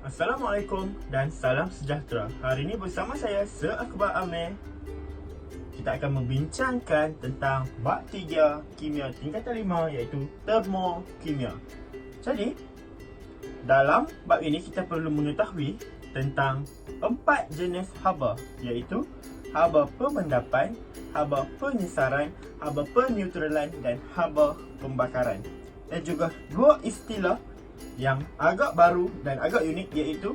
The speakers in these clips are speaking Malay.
Assalamualaikum dan salam sejahtera. Hari ini bersama saya Akbar Amir. Kita akan membincangkan tentang bab 3 kimia tingkatan 5 iaitu termokimia. Jadi, dalam bab ini kita perlu mengetahui tentang 4 jenis haba iaitu haba pemendapan, haba penyesaran, haba peneutralan dan haba pembakaran. Dan juga dua istilah yang agak baru dan agak unik iaitu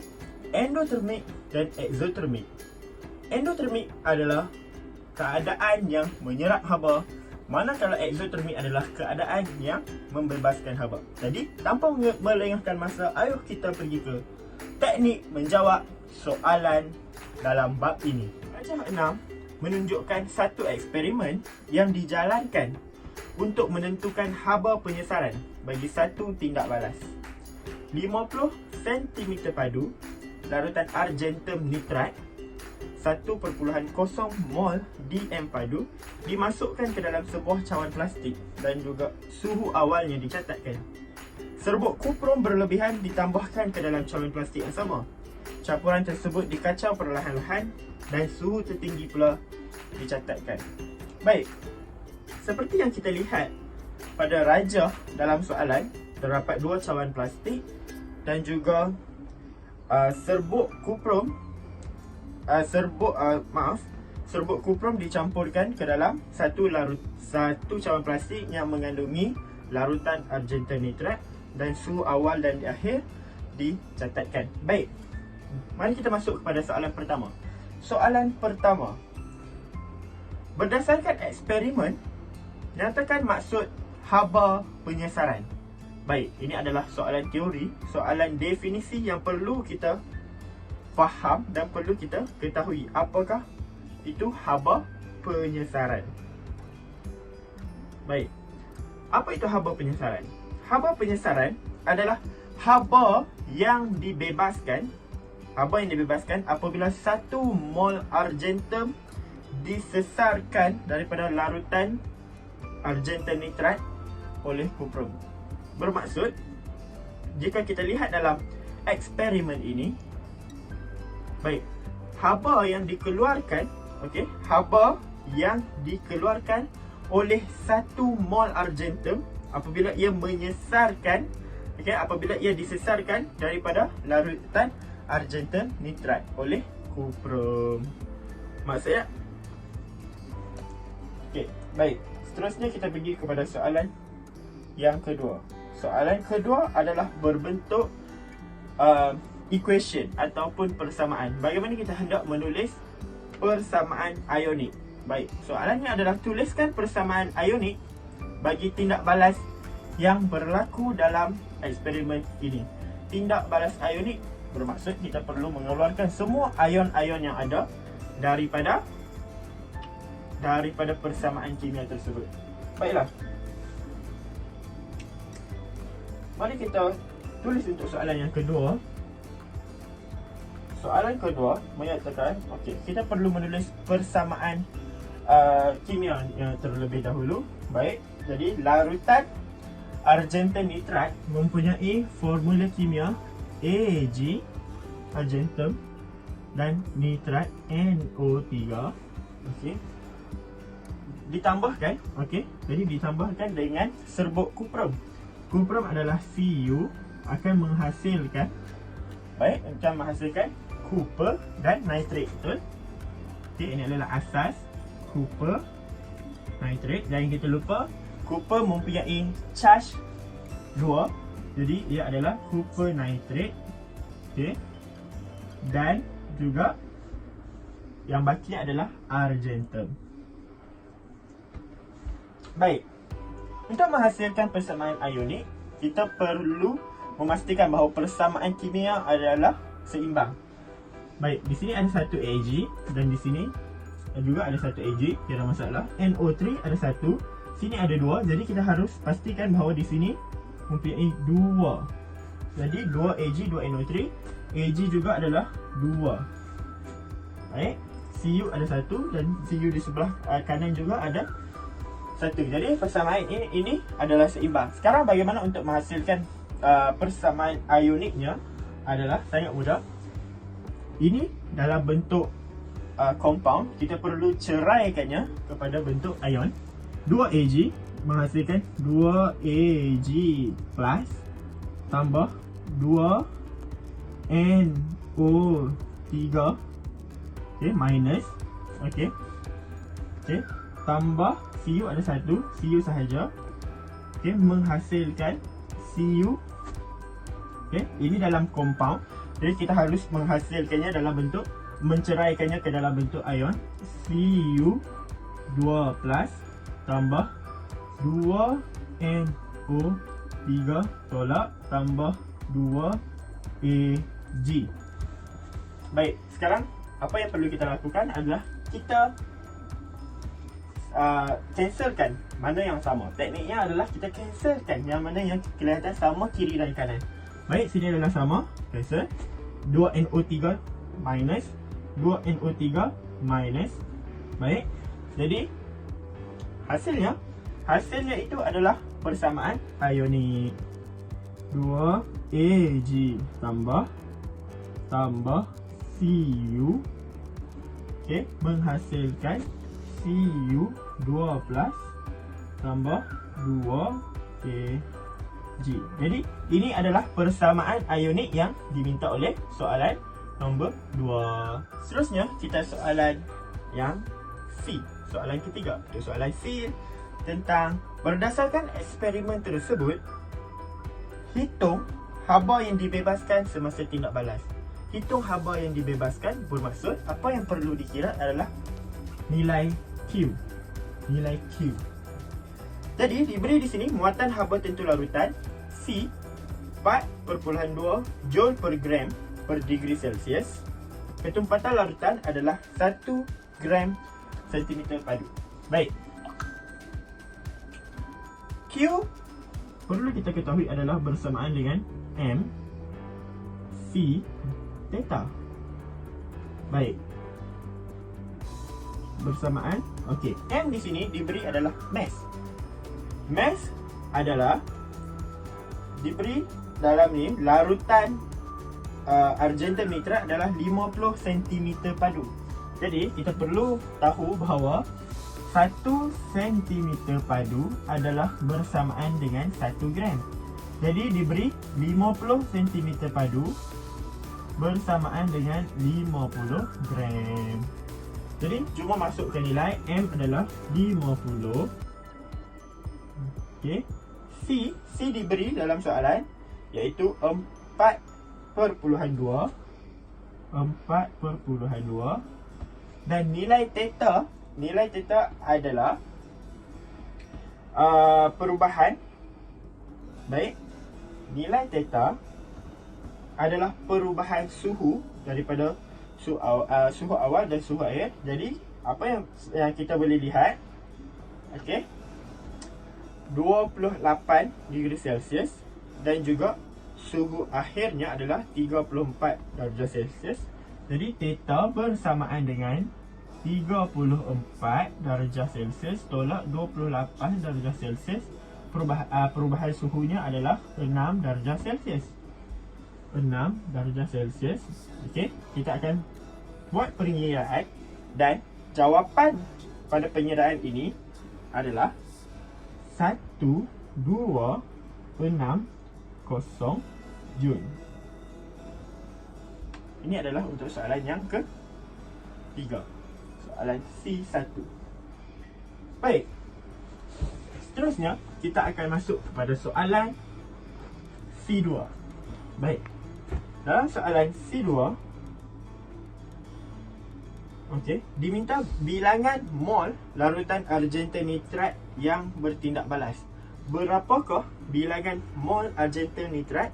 endotermik dan exotermik. Endotermik adalah keadaan yang menyerap haba, manakala exotermik adalah keadaan yang membebaskan haba. Jadi, tanpa melengahkan masa, ayo kita pergi ke teknik menjawab soalan dalam bab ini. Rajah 6 menunjukkan satu eksperimen yang dijalankan untuk menentukan haba penyesaran bagi satu tindak balas. 50 cm padu larutan argentum nitrat 1.0 mol DM padu dimasukkan ke dalam sebuah cawan plastik dan juga suhu awalnya dicatatkan. Serbuk kuprum berlebihan ditambahkan ke dalam cawan plastik yang sama. Campuran tersebut dikacau perlahan-lahan dan suhu tertinggi pula dicatatkan. Baik, seperti yang kita lihat pada rajah dalam soalan, terdapat dua cawan plastik dan juga serbuk kuprum dicampurkan ke dalam satu cawan plastik yang mengandungi larutan argentum nitrat dan suhu awal dan akhir dicatatkan. Baik, mari kita masuk kepada soalan pertama. Soalan pertama, berdasarkan eksperimen, nyatakan maksud haba penyesaran. Baik, ini adalah soalan teori, soalan definisi yang perlu kita faham dan perlu kita ketahui apakah itu haba penyesaran. Baik, apa itu haba penyesaran? Haba penyesaran adalah haba yang dibebaskan apabila 1 mol argentum disesarkan daripada larutan argentum nitrat oleh kuprum. Bermaksud, jika kita lihat dalam eksperimen ini, baik, haba yang dikeluarkan oleh 1 mol argentum apabila ia disesarkan daripada larutan argentum nitrat oleh kuprum. Maksudnya, baik, seterusnya kita pergi kepada soalan yang kedua. Soalan kedua adalah berbentuk equation ataupun persamaan. Bagaimana kita hendak menulis persamaan ionik? Baik, soalannya adalah tuliskan persamaan ionik bagi tindak balas yang berlaku dalam eksperimen ini. Tindak balas ionik bermaksud kita perlu mengeluarkan semua ion-ion yang ada daripada persamaan kimia tersebut. Baiklah, mari kita tulis untuk soalan yang kedua. Soalan kedua menyatakan, kita perlu menulis persamaan kimia yang terlebih dahulu. Baik, jadi larutan argentum nitrat mempunyai formula kimia Ag argentum dan nitrat NO3. Ditambahkan, jadi ditambahkan dengan serbuk kuprum. Kuprum adalah Cu, akan menghasilkan copper dan nitrat, betul? Ini adalah asas copper, nitrat. Dan kita lupa, copper mempunyai charge 2, jadi ia adalah copper nitrat. Dan juga yang baki adalah argentum. Baik, untuk menghasilkan persamaan ionik, kita perlu memastikan bahawa persamaan kimia adalah seimbang. Baik, di sini ada satu Ag dan di sini juga ada satu Ag, tiada masalah. NO3 ada satu, sini ada dua, jadi kita harus pastikan bahawa di sini mempunyai dua. Jadi 2 Ag, 2 NO3, Ag juga adalah 2. Baik, Cu ada satu dan Cu di sebelah kanan juga ada satu. Jadi persamaan ini adalah seimbang. Sekarang bagaimana untuk menghasilkan persamaan ioniknya adalah sangat mudah. Ini dalam bentuk compound, kita perlu ceraikannya kepada bentuk ion. 2Ag menghasilkan 2Ag plus tambah 2NO3, okay, minus, okay, okay, tambah Cu ada satu, Cu sahaja, okay, menghasilkan Cu. Okay, ini dalam compound, jadi kita harus menghasilkannya dalam bentuk, menceraikannya ke dalam bentuk ion. Cu2 plus tambah 2NO3 tolak tambah 2Ag. Baik, sekarang apa yang perlu kita lakukan adalah kita cancelkan mana yang sama. Tekniknya adalah kita cancelkan yang mana yang kelihatan sama kiri dan kanan. Baik, sini adalah sama, cancel. 2NO3 minus 2NO3 minus. Baik, jadi hasilnya itu adalah persamaan ionik. 2Ag tambah Cu, okay, menghasilkan Cu2 plus tambah 2Ag. Jadi ini adalah persamaan ionik yang diminta oleh soalan nombor 2. Seterusnya kita soalan yang C, soalan ketiga. Untuk soalan C tentang berdasarkan eksperimen tersebut, hitung haba yang dibebaskan semasa tindak balas. Hitung haba yang dibebaskan bermaksud apa yang perlu dikira adalah nilai Q. Nilai Q. Jadi diberi di sini muatan haba tentu larutan C 4.2 joule per gram per degree Celsius. Ketumpatan larutan adalah 1 gram sentimeter padu. Baik. Q perlu kita ketahui adalah bersamaan dengan M C theta. Baik. Bersamaan. Okey, M di sini diberi adalah mass. Mass adalah diberi dalam ni larutan argentum nitrat adalah 50 cm padu. Jadi kita perlu tahu bahawa 1 cm padu adalah bersamaan dengan 1 gram. Jadi diberi 50 cm padu bersamaan dengan 50 gram. Jadi cuma masukkan nilai M adalah 50. Okey. C diberi dalam soalan iaitu 4.2 dan nilai theta adalah perubahan. Baik. Nilai theta adalah perubahan suhu daripada suhu awal dan suhu akhir. Jadi apa yang kita boleh lihat, okey, 28 degree Celsius dan juga suhu akhirnya adalah 34 darjah Celsius. Jadi theta bersamaan dengan 34 darjah Celsius tolak 28 darjah Celsius. Perubahan suhunya adalah 6 darjah Celsius. 6 darjah Celsius. Okey, kita akan buat pengiraan dan jawapan pada pengiraan ini adalah 1260 Joule. Ini adalah untuk soalan yang ketiga. Soalan C1. Baik. Seterusnya kita akan masuk kepada soalan C2. Baik. Dalam soalan C2, okey, diminta bilangan mol larutan argentum nitrat yang bertindak balas. Berapakah bilangan mol argentum nitrat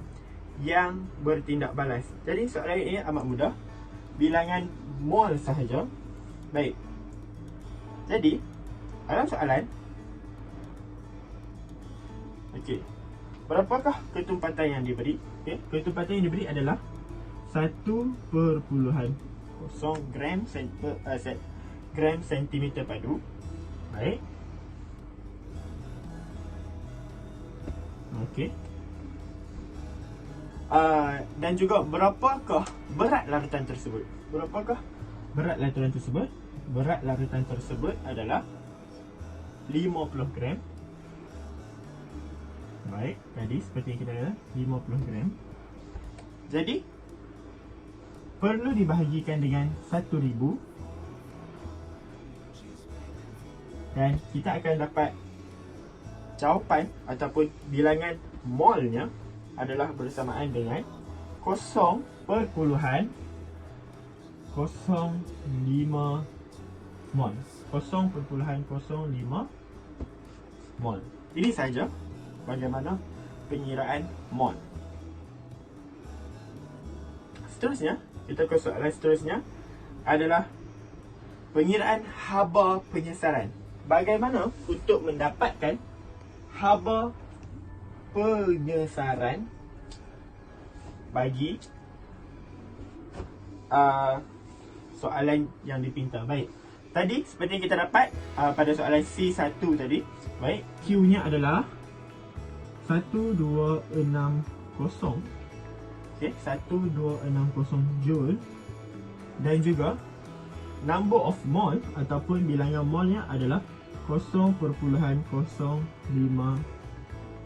yang bertindak balas? Jadi soalan ini amat mudah. Bilangan mol sahaja. Baik. Jadi dalam soalan, okey, berapakah ketumpatan yang diberi? Okey, ketumpatan yang diberi adalah 1.0 gram sentimeter padu. Baik. Okey. Dan juga berapakah berat larutan tersebut. Berapakah berat larutan tersebut? Berat larutan tersebut adalah 50 gram. Baik, tadi seperti yang kita lihat 50 gram. Jadi perlu dibahagikan dengan 1000 dan kita akan dapat jawapan ataupun bilangan molnya adalah bersamaan dengan 0.05 mol. 0.05 mol. Ini saja bagaimana pengiraan mol. Seterusnya, kita ke soalan seterusnya adalah pengiraan haba penyesaran. Bagaimana untuk mendapatkan haba penyesaran bagi soalan yang dipinta. Baik. Tadi seperti yang kita dapat pada soalan C1 tadi, baik, Q-nya adalah 1260. Okey, 1260 joule dan juga number of mole ataupun bilangan molnya adalah 0.05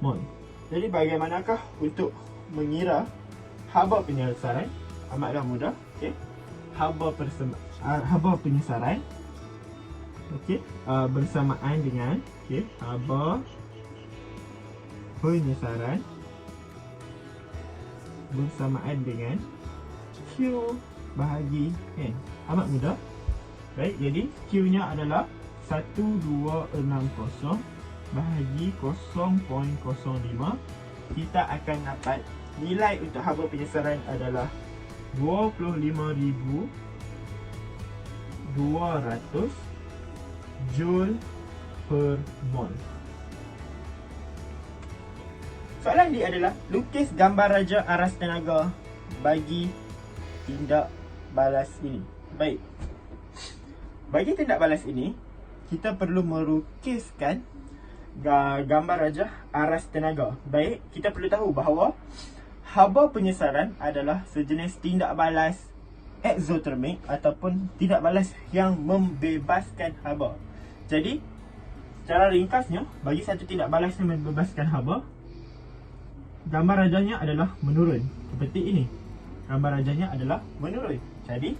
mol. Jadi bagaimanakah untuk mengira haba penyesaran? Amatlah mudah. Okey. Haba penyesaran, okey, bersamaan dengan, okey, haba penyesaran bersamaan dengan Q bahagi N. Amat mudah. Baik, jadi Q-nya adalah 1260 bahagi 0.05. Kita akan dapat nilai untuk haba penyesaran adalah 25,200 joule per mol. Soalan D adalah lukis gambar raja aras tenaga bagi tindak balas ini. Baik. Bagi tindak balas ini, kita perlu melukiskan gambar raja aras tenaga. Baik, kita perlu tahu bahawa haba penyesaran adalah sejenis tindak balas eksotermik ataupun tindak balas yang membebaskan haba. Jadi, secara ringkasnya, bagi satu tindak balas yang membebaskan haba, gambar rajanya adalah menurun. Seperti ini. Gambar rajanya adalah menurun. Jadi,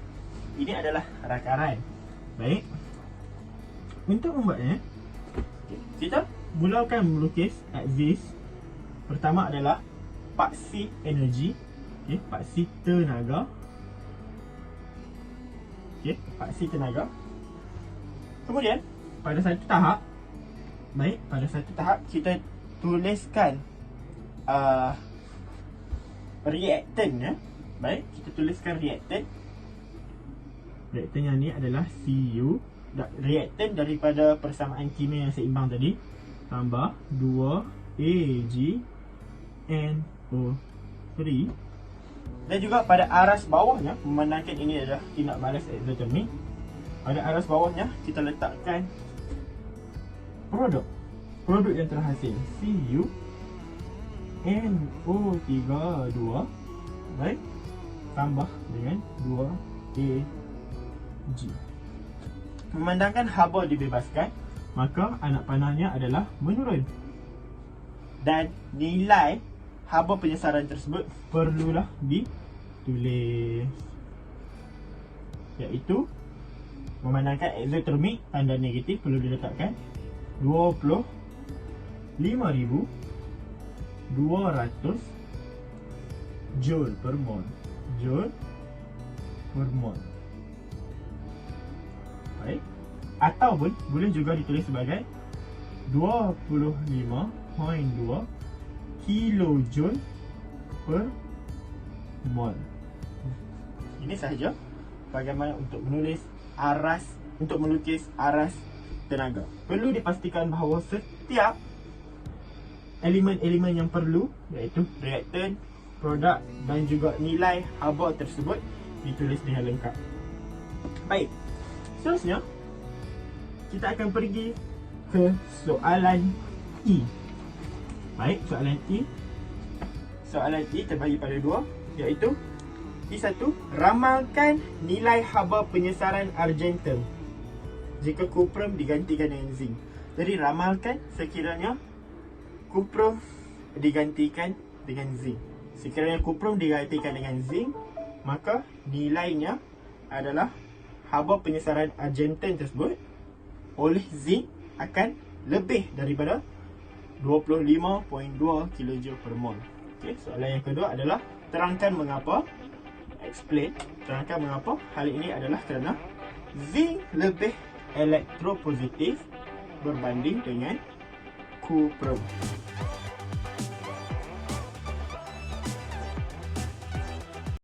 ini adalah rakaran. Baik. Untuk membuatnya, kita mulakan melukis axis. Pertama adalah paksi energi. Okay, paksi tenaga. Okay, paksi tenaga. Kemudian, pada satu tahap, baik, pada satu tahap kita tuliskan reaktan, ya. Baik, kita tuliskan reaktan. Reaktan yang ni adalah Cu. Reaktan daripada persamaan kimia yang seimbang tadi tambah 2AgNO3. Dan juga pada aras bawahnya, memandangkan ini adalah tindak balas eksotermik, pada aras bawahnya kita letakkan produk yang terhasil CuNO32, baik, tambah dengan 2Ag. Memandangkan haba dibebaskan, maka anak panahnya adalah menurun. Dan nilai haba penyesaran tersebut perlulah ditulis, iaitu memandangkan eksotermik, tanda negatif perlu diletakkan 25,200 joule per mol. Joule per mol. Baik. Ataupun boleh juga ditulis sebagai 25.2 kilojoule per mol. Ini sahaja bagaimana untuk menulis aras, untuk melukis aras tenaga. Perlu dipastikan bahawa setiap elemen-elemen yang perlu, iaitu reaktan, produk dan juga nilai haba tersebut ditulis dengan lengkap. Baik. Seterusnya, kita akan pergi ke soalan E. Baik, soalan E. soalan ini terbahagi pada dua, iaitu E1, ramalkan nilai haba penyesaran argentum jika kuprum digantikan dengan zinc. Jadi ramalkan sekiranya kuprum digantikan dengan zinc. Sekiranya kuprum digantikan dengan zinc, maka nilainya adalah haba penyesaran argentum tersebut oleh zinc akan lebih daripada 25.2 kJ per mol. Okay, soalan yang kedua adalah terangkan mengapa. Explain. Terangkan mengapa hal ini adalah kerana zinc lebih elektropositif berbanding dengan kuprum.